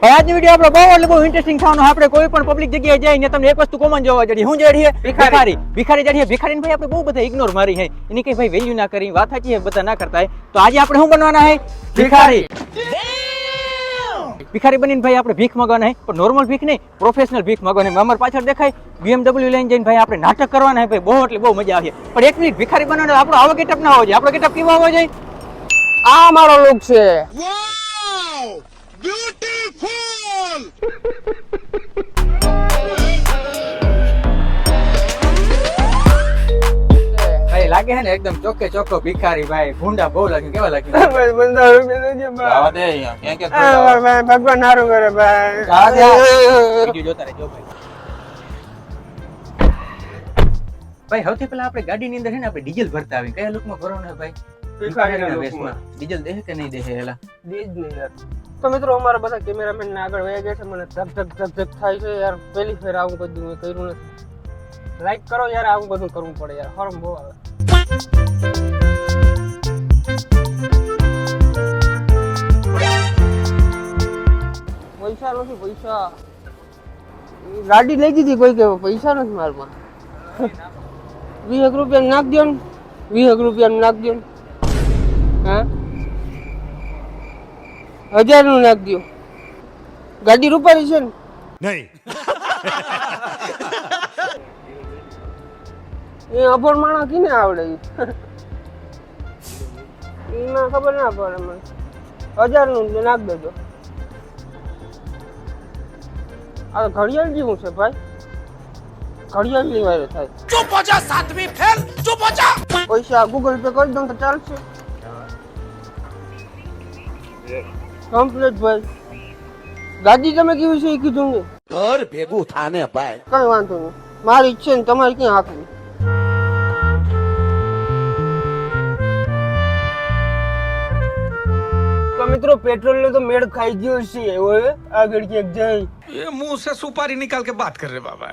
આજની વિડીયો આપણે બહુ એટલે બહુ ઇન્ટરેસ્ટિંગ થવાનો. આપણે કોઈ પણ પબ્લિક જગ્યાએ જઈને તમને એક વસ્તુ કોમન જોવા જડી. હું જડીએ ભિખારી. ભિખારી જડીએ. ભિખારીને ભાઈ આપણે બહુ બધા ઇગ્નોર મારી હે. એની કઈ ભાઈ વેલ્યુ ના કરી, વાત સાચી બધા ના કરતા હે. તો આજે આપણે શું બનવાના હે? ભિખારી. ભિખારી બનીને ભાઈ આપણે ભીખ માંગવાના હે, પણ નોર્મલ ભીખ નહીં, પ્રોફેશનલ ભીખ માંગવાના. અમાર પાછળ દેખાય BMW લઈને જઈને ભાઈ આપણે નાટક કરવાના હે ભાઈ. બહુ એટલે બહુ મજા આવે. પણ એક મિનિટ, ભિખારી બનવાનો આપણો આવો ગેટઅપ ના હોવો જોઈએ. આપણો ગેટઅપ કેવો હોવો જોઈએ? આ મારો લુક છે. ભાઈ લાગે છે ને એકદમ ચોખ્ખે ચોખ્ખો ભિખારી ભાઈ. ભૂંડા બહુ લાગે. કેવા લાગે? ભગવાન સારું કરે ભાઈ. જોતા રહેજો ભાઈ. ભાઈ સૌથી પહેલા આપણે ગાડીની અંદર છે ને આપણે ડીઝલ ભરતા આવી. કયા લુકમાં ભરવાનું છે ભાઈ? ભિખારીના વેશમાં. ડીઝલ દેહે કે નહીં દેહે? એલા દેજ નહીં યાર. તો મિત્રો અમારા બધા કેમેરામેન ને આગળ વહી ગયા છે. મને ધક ધક ધક ધક થાય છે યાર. પહેલી ફેર આવું બધું મેં કર્યું નથી. લાઈક કરો યાર, આવું બધું કરવું પડે યાર. હરમ બહુ આવે. પૈસા નથી, પૈસા. ગાડી લઈ દીધી કોઈ કે પૈસા નથી મારમાં. 20 રૂપિયા નાખ દો ને. 20 રૂપિયા નાખ દો ને. હા, 1000 નું નાખ દો. ગાડી રૂપારી છે ને? નહીં. એ અભણ માણસ કીને આવડે? એમાં ખબર ના પડે મને. 1000 નું નાખ દેજો. આ ઘડિયાળ જેવું છે ભાઈ. ઘડિયાળ ની વારે થાય. ચૂપ હો જા સાતમી ફેલ, ચૂપ હો જા. પૈસા ગૂગલ પે કરી દઉં તો ચાલશે? કમ્પ્લીટ ભાઈ. ગાડી તમે કેવી છે એ કીધું ને. ઘર ભેગું થાને ભાઈ. કઈ વાંધો નહીં. મારી ઈચ્છે ને તમારી ક્યાં હાકવી. તો મિત્રો પેટ્રોલ નો તો મેળ ખાઈ ગયો છે. હવે આગળ ક્યાંક જાય. ये मुंह से सुपारी निकाल के बात कर रहे बाबा.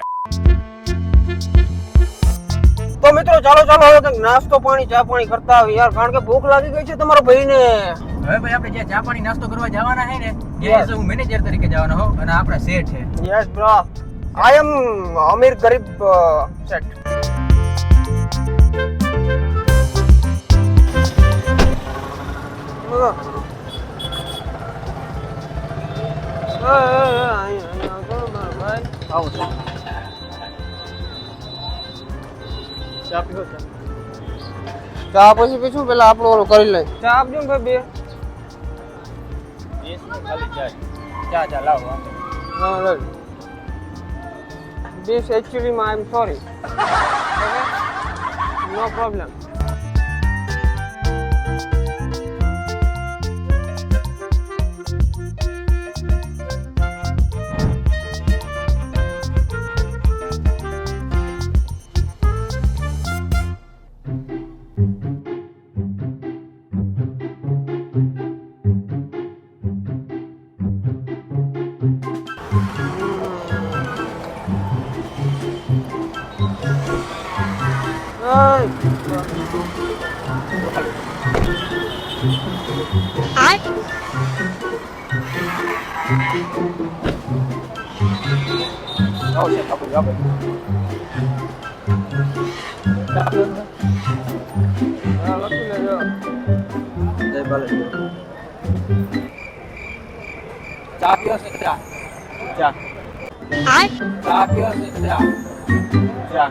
તો મિત્રો ચાલો હવે કંઈક નાસ્તો પાણી ચા પાણી કરતા આવી યાર, કારણ કે ભૂખ લાગી ગઈ છે તમારા ભાઈને. હવે ભાઈ આપણે જે ચા પાણી નાસ્તો કરવા જવાના છે ને, ત્યાં હું મેનેજર તરીકે જવાનો હોઉં અને આપણા શેઠ છે. યસ બ્રો, આઈ એમ અમીર ગરીબ સેટ. આવો છે. ચા પીવો છે? ચા પછી પીશું, પેલા આપણું ઓલું કરી લઈ. ચા આપજો ને ભાઈ બે. ચા લાવો. હા લઈ. This actually I'm sorry. Okay? No problem. ચા પીવો છે? ચા પીવો છે? ચા.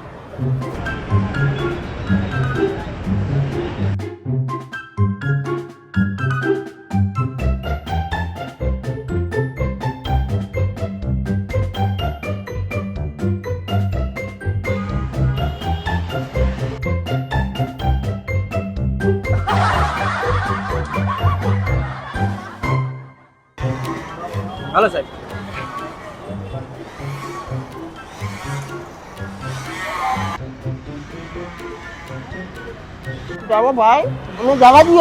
હાલો સાહેબ. જાવો ભાઈ, અમે જવા દો.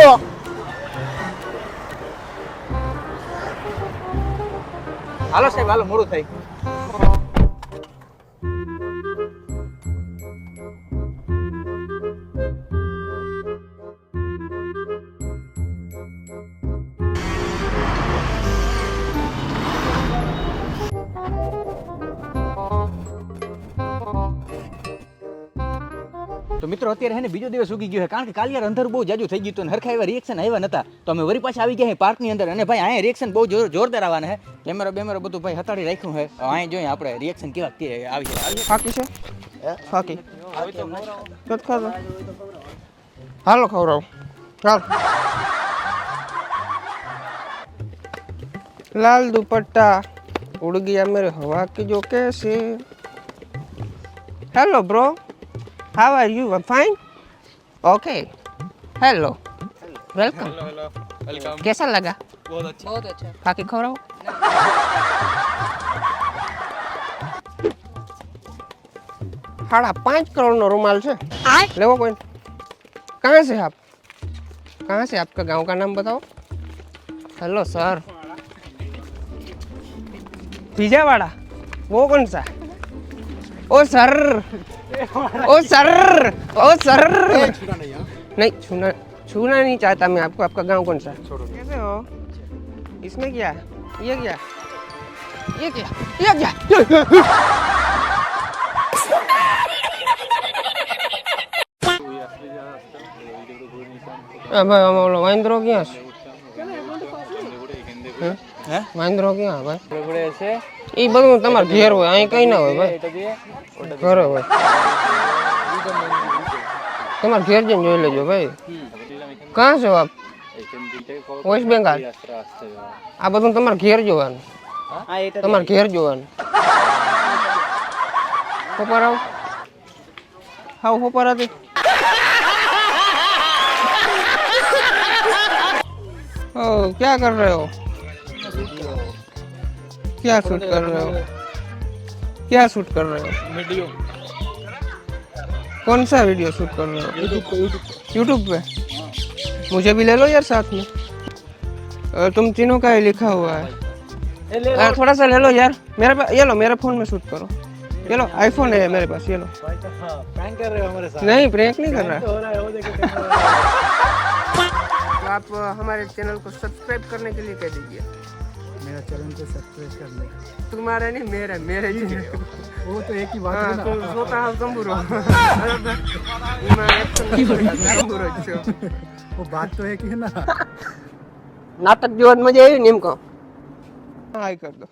હાલો સાહેબ, હાલો, મોડું થઈ. મિત્રો અત્યારે હે ને બીજો દિવસ ઉગી ગયો છે કારણ કે કાલે યાર અંધારું બહુ જાજુ થઈ ગયું હતું અને હરખા એવા રિએક્શન આવ્યા નતા તો અમે વરી પાછા આવી ગયા પાર્કની અંદર અને ભાઈ અહીંયા રિએક્શન બહુ જોરદાર આવવાના છે કેમેરો બધું ભાઈ હતાડી રાખ્યું છે અહીંયા જોઈએ આપણે રિએક્શન કેવા આવી છે ફાકી છે ફાકી નથી ખાતો હાલો ખવડાવ ચાલ लाल दुपट्टा उड़ गया मेरे हवा की जो कैसे hello bro how are you fine okay hello welcome कैसा लगा बहुत अच्छा खाके खवड़ाओ ₹5.5 करोड़ नो रुमाल से लेवो कोई कहाँ से आप कहाँ से आपका गांव का नाम बताओ हेलो सर पिज्जा वाला वो कौन सा ओ सर ओ सर ओ सर नहीं छूना नहीं चाहता मैं आपको आपका गांव कौन सा कैसे हो इसमें क्या ये क्या ये क्या ये क्या भाई ओलो वाइंद्रो क्या है વાંદરો ક્યાં ભાઈ છે ઈ બધું તમાર ઘેર હોય અહીં કઈ ના હોય ભાઈ ઘરે હોય તમાર ઘેર જઈને જોઈ લેજો ભાઈ કહાં છો આપ વેસ્ટ બેંગાલ આ બધું તમાર ઘેર જોવાનું તમાર ઘેર જોવાનું ઉપર આવ હાવ ઉપર આતી ओ क्या कर रहे हो क्या शूट कर रहे हो क्या शूट कर रहे हो वीडियो कौन सा वीडियो शूट कर रहे हो यूट्यूब पे मुझे भी ले लो यार साथ में तुम तीनों का ही लिखा हुआ है थोड़ा सा ले लो यार मेरे पास ये लो मेरे फोन में शूट करो ये लो आईफोन है मेरे पास ये लो प्रैंक कर रहे हो हमारे साथ नहीं प्रैंक नहीं कर रहा आप हमारे चैनल को सब्सक्राइब करने के लिए कह दीजिए मेरा चैनल को सब्सक्राइब कर ले तुम्हारा नहीं मेरे चैनल वो तो एक ही बात है ना सोता हूँ तंबूरो वो बात तो एक ही है ना नाटक जो मजा आई नेम को हाय कर दो